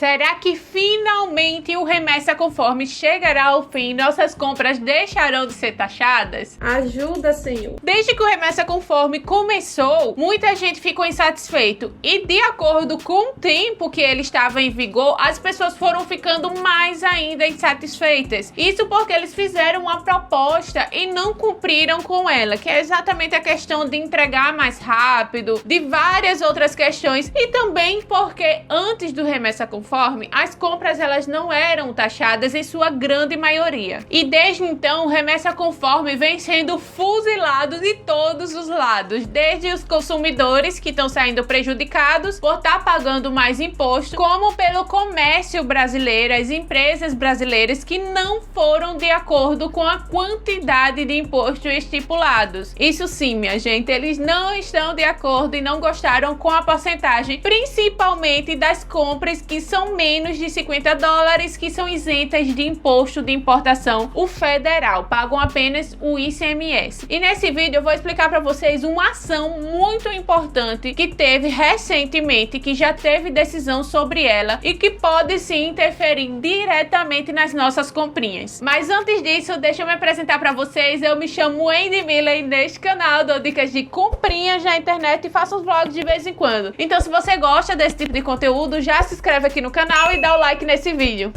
Será que finalmente o Remessa Conforme chegará ao fim? Nossas compras deixarão de ser taxadas? Ajuda, Senhor. Desde que o Remessa Conforme começou, muita gente ficou insatisfeito. E de acordo com o tempo que ele estava em vigor, as pessoas foram ficando mais ainda insatisfeitas. Isso porque eles fizeram uma proposta e não cumpriram com ela, que é exatamente a questão de entregar mais rápido, de várias outras questões, e também porque antes do Remessa Conforme, as compras elas não eram taxadas em sua grande maioria. E desde então, o Remessa Conforme vem sendo fuzilado de todos os lados, desde os consumidores que estão saindo prejudicados por estar pagando mais imposto, como pelo comércio brasileiro, as empresas brasileiras que não foram de acordo com a quantidade de imposto estipulados. Isso sim, minha gente, eles não estão de acordo e não gostaram com a porcentagem, principalmente das compras que são menos de $50, que são isentas de imposto de importação, o federal, pagam apenas o ICMS. E nesse vídeo eu vou explicar para vocês uma ação muito importante que teve recentemente, que já teve decisão sobre ela e que pode sim interferir diretamente nas nossas comprinhas. Mas antes disso, deixa eu me apresentar para vocês. Eu me chamo Wendy Miller e neste canal dou dicas de comprinhas na internet e faço uns vlogs de vez em quando. Então se você gosta desse tipo de conteúdo, já se inscreve aqui no canal e dá o like nesse vídeo.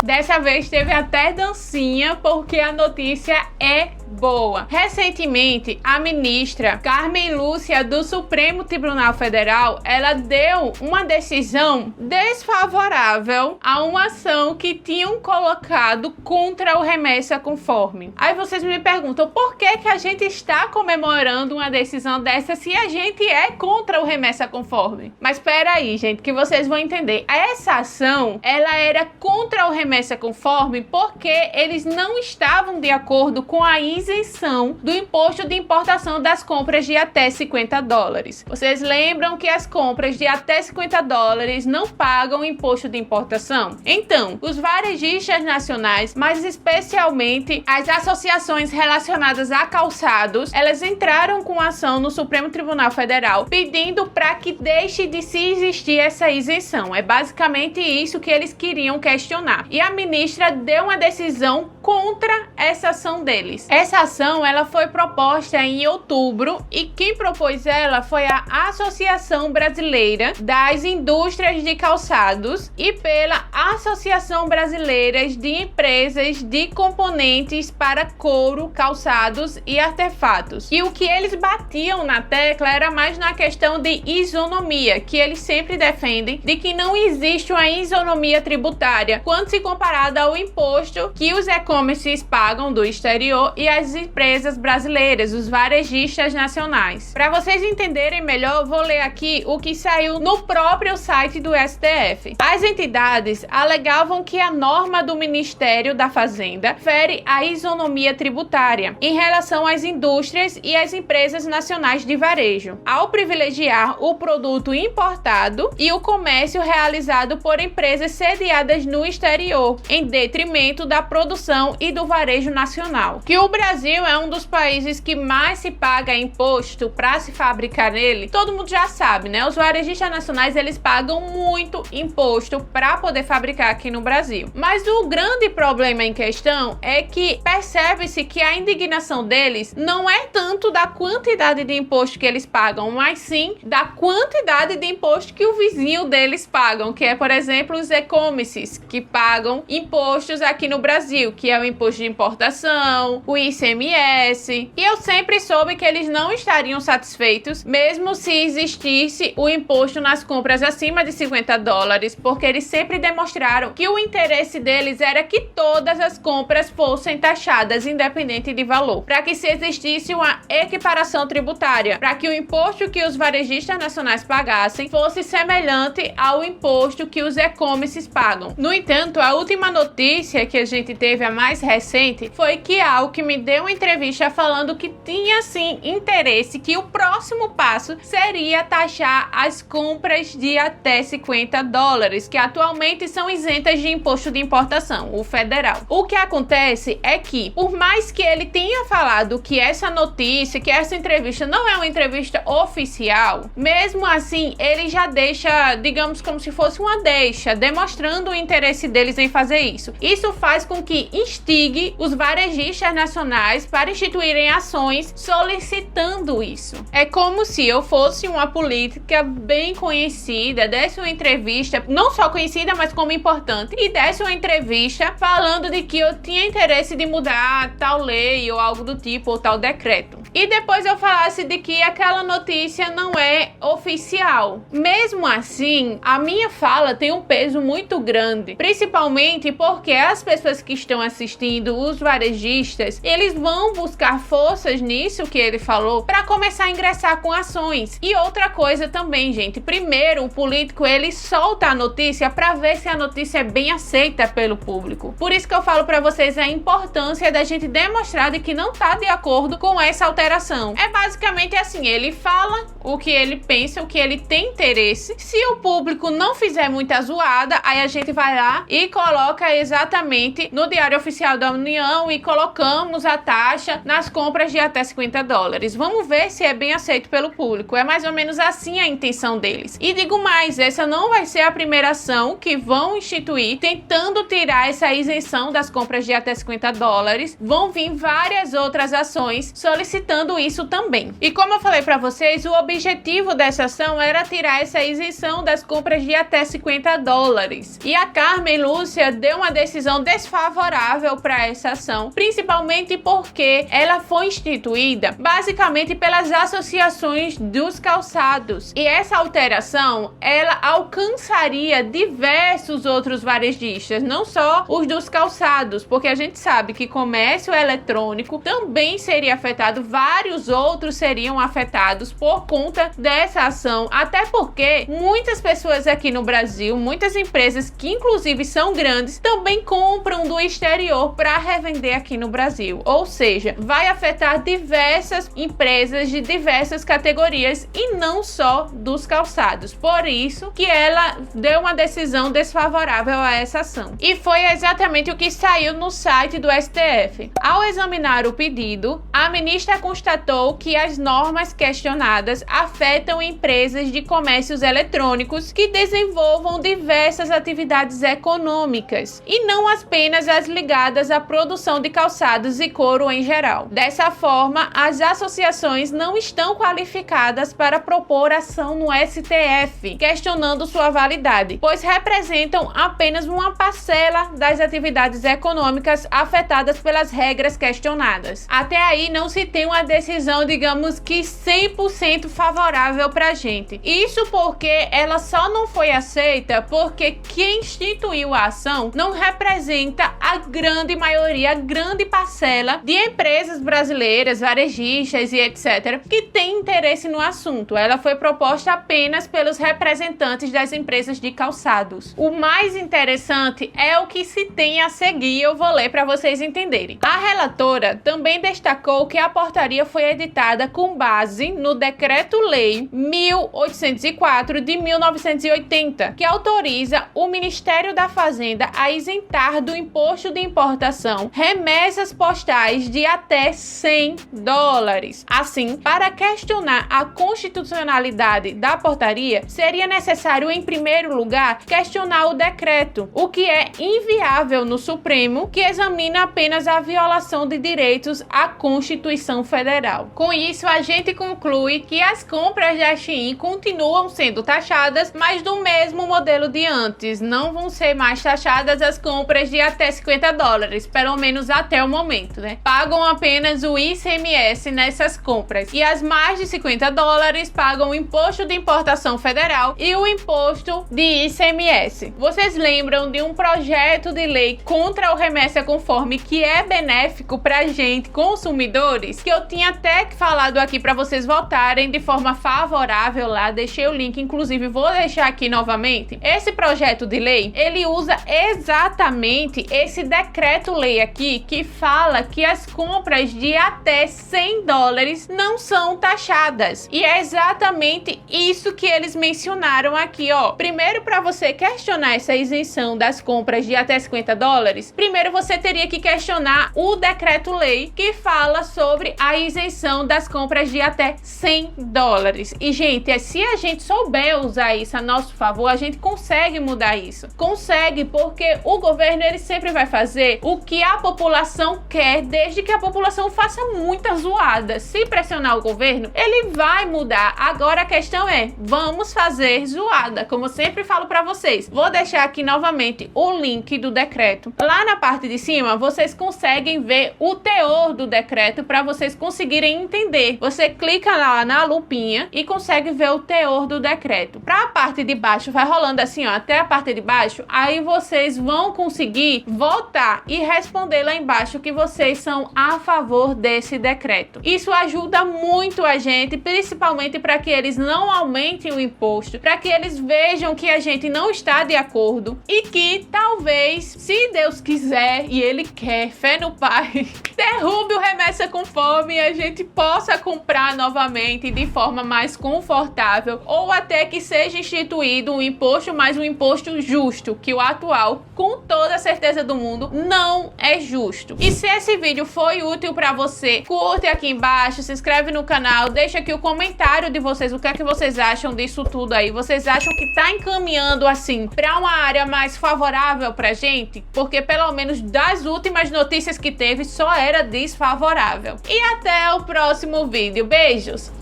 Dessa vez teve até dancinha, porque a notícia é boa. Recentemente, a ministra Carmen Lúcia do Supremo Tribunal Federal, ela deu uma decisão desfavorável a uma ação que tinham colocado contra o Remessa Conforme. Aí vocês me perguntam, por que que a gente está comemorando uma decisão dessa se a gente é contra o Remessa Conforme? Mas espera aí, gente, que vocês vão entender. Essa ação, ela era contra o Remessa Conforme porque eles não estavam de acordo com a isenção do imposto de importação das compras de até $50. Vocês lembram que as compras de até $50 não pagam imposto de importação? Então, os varejistas nacionais, mas especialmente as associações relacionadas a calçados, elas entraram com ação no Supremo Tribunal Federal pedindo para que deixe de se existir essa isenção. É basicamente isso que eles queriam questionar. E a ministra deu uma decisão contra essa ação deles. Essa ação ela foi proposta em outubro e quem propôs ela foi a Associação Brasileira das Indústrias de Calçados e pela Associação Brasileira de Empresas de Componentes para Couro, Calçados e Artefatos. E o que eles batiam na tecla era mais na questão de isonomia, que eles sempre defendem de que não existe uma isonomia tributária quando se comparada ao imposto que os e-commerces pagam do exterior e as empresas brasileiras, os varejistas nacionais. Para vocês entenderem melhor, vou ler aqui o que saiu no próprio site do STF. As entidades alegavam que a norma do Ministério da Fazenda fere a isonomia tributária em relação às indústrias e às empresas nacionais de varejo, ao privilegiar o produto importado e o comércio realizado por empresas sediadas no exterior, em detrimento da produção e do varejo nacional. Que o Brasil é um dos países que mais se paga imposto para se fabricar nele, todo mundo já sabe, né? Os varejistas nacionais, eles pagam muito imposto para poder fabricar aqui no Brasil. Mas o grande problema em questão é que percebe-se que a indignação deles não é tanto da quantidade de imposto que eles pagam, mas sim da quantidade de imposto que o vizinho deles pagam, que é, por exemplo, os e-commerces, que pagam impostos aqui no Brasil, que é o imposto de importação, o ICMS. E eu sempre soube que eles não estariam satisfeitos, mesmo se existisse o imposto nas compras acima de $50, porque eles sempre demonstraram que o interesse deles era que todas as compras fossem taxadas, independente de valor, para que se existisse uma equiparação tributária, para que o imposto que os varejistas nacionais pagassem fosse semelhante ao imposto que os e-commerces pagam. No entanto, a última notícia que a gente teve há mais recente foi que a Alckmin deu uma entrevista falando que tinha sim interesse, que o próximo passo seria taxar as compras de até $50, que atualmente são isentas de imposto de importação, o federal. O que acontece é que, por mais que ele tenha falado que essa notícia, que essa entrevista não é uma entrevista oficial, mesmo assim ele já deixa, digamos, como se fosse uma deixa, demonstrando o interesse deles em fazer isso. Isso faz com que instigue os varejistas nacionais para instituírem ações solicitando isso. É como se eu fosse uma política bem conhecida, desse uma entrevista, não só conhecida, mas como importante, e desse uma entrevista falando de que eu tinha interesse de mudar tal lei ou algo do tipo, ou tal decreto. E depois eu falasse de que aquela notícia não é oficial. Mesmo assim, a minha fala tem um peso muito grande, principalmente porque as pessoas que estão assistindo, os varejistas, eles vão buscar forças nisso que ele falou para começar a ingressar com ações. E outra coisa também, gente, primeiro o político ele solta a notícia para ver se a notícia é bem aceita pelo público. Por isso que eu falo para vocês a importância da gente demonstrar de que não tá de acordo com essa alteração. É basicamente assim, ele fala o que ele pensa, o que ele tem interesse. Se o público não fizer muita zoada, aí a gente vai lá e coloca exatamente no Diário Oficial da União e colocamos a taxa nas compras de até $50. Vamos ver se é bem aceito pelo público. É mais ou menos assim a intenção deles. E digo mais, essa não vai ser a primeira ação que vão instituir tentando tirar essa isenção das compras de até $50. Vão vir várias outras ações solicitando isso também. E como eu falei para vocês, o objetivo dessa ação era tirar essa isenção das compras de até $50. E a Carmen Lúcia deu uma decisão desfavorável para essa ação, principalmente porque ela foi instituída basicamente pelas associações dos calçados. E essa alteração, ela alcançaria diversos outros varejistas, não só os dos calçados, porque a gente sabe que comércio eletrônico também seria afetado, vários outros seriam afetados por conta dessa ação, até porque muitas pessoas aqui no Brasil, muitas empresas que inclusive são grandes, também compram do exterior para revender aqui no Brasil. Ou seja, vai afetar diversas empresas de diversas categorias e não só dos calçados. Por isso que ela deu uma decisão desfavorável a essa ação. E foi exatamente o que saiu no site do STF. Ao examinar o pedido, a ministra constatou que as normas questionadas afetam empresas de comércios eletrônicos que desenvolvam diversas atividades econômicas e não apenas as ligadas à produção de calçados e couro em geral. Dessa forma, as associações não estão qualificadas para propor ação no STF, questionando sua validade, pois representam apenas uma parcela das atividades econômicas afetadas pelas regras questionadas. Até aí não se tem uma decisão, digamos que 100% favorável pra gente. Isso porque ela só não foi aceita porque quem instituiu a ação não representa a grande maioria, a grande parcela de empresas brasileiras, varejistas e etc, que tem interesse no assunto. Ela foi proposta apenas pelos representantes das empresas de calçados. O mais interessante é o que se tem a seguir, eu vou ler para vocês entenderem. A relatora também destacou que a portaria foi editada com base no Decreto-Lei 1804 de 1980, que autoriza o Ministério da Fazenda a isentar do imposto de importação remessas postais de até $100. Assim, para questionar a constitucionalidade da portaria, seria necessário, em primeiro lugar, questionar o decreto, o que é inviável no Supremo, que examina apenas a violação de direitos à Constituição Federal. Com isso, a gente conclui que as compras da Shein continuam sendo taxadas, mas do mesmo modelo de antes. Não vão ser mais taxadas as compras de até $50, pelo menos até o momento, né? Pagam apenas o ICMS nessas compras. E as mais de $50 pagam o imposto de importação federal e o imposto de ICMS. Vocês lembram de um projeto de lei contra o remessa conforme que é benéfico pra gente, consumidores, que eu tinha até falado aqui para vocês votarem de forma favorável lá, deixei o link, inclusive vou deixar aqui novamente. Esse projeto de lei, ele usa exatamente esse decreto-lei aqui, que fala que as compras de até 100 dólares não são taxadas. E é exatamente isso que eles mencionaram aqui, ó. Primeiro, para você questionar essa isenção das compras de até 50 dólares, primeiro você teria que questionar o decreto-lei que fala sobre a isenção das compras de até 100 dólares. E, gente, se a gente souber usar isso a nosso favor, a gente consegue mudar isso. Consegue, porque o governo, ele sempre vai fazer o que a população quer, desde que a população faça muita zoada. Se pressionar o governo, ele vai mudar. Agora a questão é, vamos fazer zoada, como eu sempre falo para vocês. Vou deixar aqui novamente o link do decreto. Lá na parte de cima, vocês conseguem ver o teor do decreto para vocês conseguirem entender. Você clica lá na lupinha e consegue ver o teor do decreto. Para a parte de baixo, vai rolando assim, ó, até a parte de baixo, aí vocês vão conseguir votar e responder lá embaixo que vocês são a favor desse decreto. Isso ajuda muito a gente, principalmente para que eles não aumentem o imposto, para que eles vejam que a gente não está de acordo e que talvez, se Deus quiser e Ele quer, fé no Pai, derrube o Remessa com Fome e a gente possa comprar novamente de forma mais confortável, ou até que seja instituído um imposto, mas um imposto justo, que o atual, com toda a certeza do mundo, não é justo. E se esse vídeo foi útil para você, curte aqui embaixo, se inscreve no canal, deixa aqui o comentário de vocês, o que é que vocês acham disso tudo aí. Vocês acham que tá encaminhando assim para uma área mais favorável pra gente? Porque pelo menos das últimas notícias que teve, só era desfavorável. E até o próximo vídeo. Beijos!